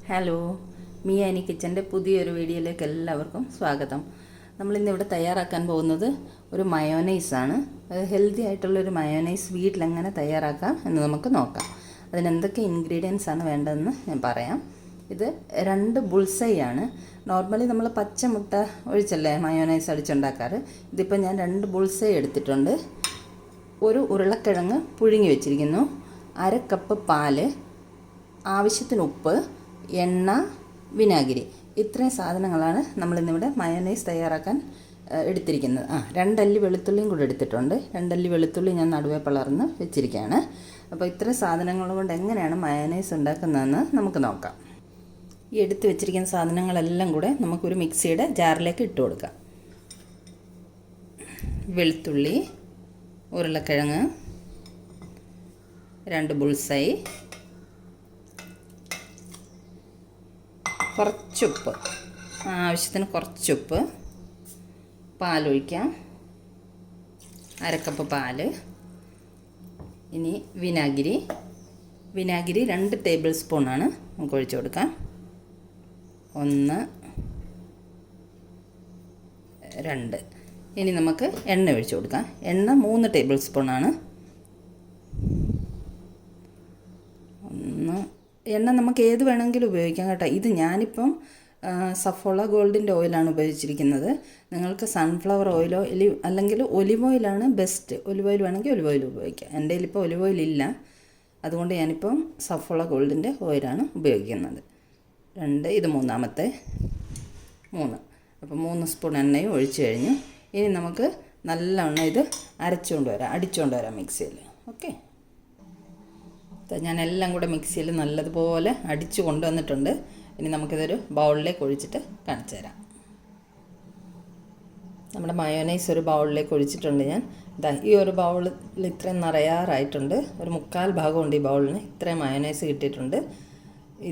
Hello, മിയാനി കിച്ചൻ്റെ പുതിയൊരു വീഡിയോയിലേക്ക് എല്ലാവർക്കും സ്വാഗതം. നമ്മളിന്നിവിടെ തയ്യാറാക്കാൻ പോകുന്നത് ഒരു മയോനൈസാണ്. ഹെൽത്തി ആയിട്ടുള്ളൊരു മയോനൈസ് വീട്ടിലെങ്ങനെ തയ്യാറാക്കാം എന്ന് നമുക്ക് നോക്കാം. അതിനെന്തൊക്കെ ഇൻഗ്രീഡിയൻസ് ആണ് വേണ്ടതെന്ന് ഞാൻ പറയാം. ഇത് 2 ബുൾസൈ ആണ്. നോർമലി നമ്മൾ പച്ചമുട്ട ഒഴിച്ചല്ലേ മയോനൈസ് അടിച്ചുണ്ടാക്കാറ്. ഇതിപ്പോൾ ഞാൻ 2 ബുൾസൈ എടുത്തിട്ടുണ്ട്. ഒരു ഉരുളക്കിഴങ്ങ് പുഴുങ്ങി വെച്ചിരിക്കുന്നു, 1/2 കപ്പ് പാല്, ആവശ്യത്തിന് ഉപ്പ്, എണ്ണ, വിനാഗിരി. ഇത്രയും സാധനങ്ങളാണ് നമ്മളിന്നിവിടെ മയോനൈസ് തയ്യാറാക്കാൻ എടുത്തിരിക്കുന്നത്. 2 അല്ലി വെളുത്തുള്ളിയും കൂടെ എടുത്തിട്ടുണ്ട്. 2 അല്ലി വെളുത്തുള്ളി ഞാൻ നടുവേ പിളർന്ന് വെച്ചിരിക്കുകയാണ്. അപ്പോൾ ഇത്രയും സാധനങ്ങൾ കൊണ്ട് എങ്ങനെയാണ് മയോനൈസ് ഉണ്ടാക്കുന്നതെന്ന് നമുക്ക് നോക്കാം. ഈ എടുത്ത് വെച്ചിരിക്കുന്ന സാധനങ്ങളെല്ലാം കൂടെ നമുക്കൊരു മിക്സിയുടെ ജാറിലേക്ക് ഇട്ട് കൊടുക്കാം. വെളുത്തുള്ളി, ഉരുളക്കിഴങ്ങ്, 2 ബുൾസൈ, കുറച്ചുപ്പ്, ആവശ്യത്തിന് കുറച്ചുപ്പ്, പാലൊഴിക്കാം, 1/2 കപ്പ് പാല്. ഇനി വിനാഗിരി 2 ടേബിൾ സ്പൂണാണ് നമുക്ക് ഒഴിച്ചു കൊടുക്കാം. 1, 2. ഇനി നമുക്ക് എണ്ണ ഒഴിച്ചു കൊടുക്കാം. എണ്ണ 3 ടേബിൾ സ്പൂണാണ്. എണ്ണ നമുക്ക് ഏത് വേണമെങ്കിലും ഉപയോഗിക്കാം കേട്ടോ. ഇത് ഞാനിപ്പം സഫോള ഗോൾഡിൻ്റെ ഓയിലാണ് ഉപയോഗിച്ചിരിക്കുന്നത്. നിങ്ങൾക്ക് സൺഫ്ലവർ ഓയിലോ അല്ലെങ്കിൽ ഒലിവ് ഓയിലാണ് ബെസ്റ്റ്. ഒലിവ് ഓയിൽ വേണമെങ്കിൽ ഒലിവ് ഓയിൽ ഉപയോഗിക്കാം. എൻ്റെ കയ്യിലിപ്പോൾ ഒലിവ് ഓയിൽ ഇല്ല, അതുകൊണ്ട് ഞാനിപ്പം സഫോള ഗോൾഡിൻ്റെ ഓയിലാണ് ഉപയോഗിക്കുന്നത്. 2, ഇത് 3. അപ്പോൾ 3 സ്പൂൺ എണ്ണയും ഒഴിച്ചു കഴിഞ്ഞു. ഇനി നമുക്ക് നല്ലവണ്ണം ഇത് അടിച്ചുകൊണ്ട് വരാം മിക്സിയിൽ. ഓക്കെ, ഞാൻ എല്ലാം കൂടെ മിക്സിയിൽ നല്ലതുപോലെ അടിച്ചു കൊണ്ടുവന്നിട്ടുണ്ട്. ഇനി നമുക്കിതൊരു ബൗളിലേക്ക് ഒഴിച്ചിട്ട് കാണിച്ചു തരാം. നമ്മുടെ മയോനൈസ് ഒരു ബൗളിലേക്ക് ഒഴിച്ചിട്ടുണ്ട് ഞാൻ. ഈ ഒരു ബൗളിൽ ഇത്രയും നിറയാറായിട്ടുണ്ട്. ഒരു 1/4 ഭാഗമുണ്ട് ഈ ബൗളിന്. ഇത്രയും മയോനൈസ് കിട്ടിയിട്ടുണ്ട്.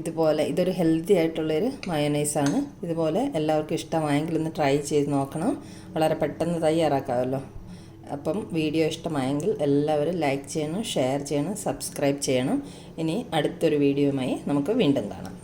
ഇതുപോലെ ഇതൊരു ഹെൽത്തി ആയിട്ടുള്ളൊരു മയോനൈസാണ്. ഇതുപോലെ എല്ലാവർക്കും ഇഷ്ടമായെങ്കിൽ ഒന്ന് ട്രൈ ചെയ്ത് നോക്കണം. വളരെ പെട്ടെന്ന് തയ്യാറാക്കാമല്ലോ. അപ്പം വീഡിയോ ഇഷ്ടമായെങ്കിൽ എല്ലാവരും ലൈക്ക് ചെയ്യണം, ഷെയർ ചെയ്യണം, സബ്സ്ക്രൈബ് ചെയ്യണം. ഇനി അടുത്തൊരു വീഡിയോയുമായി നമുക്ക് വീണ്ടും കാണാം.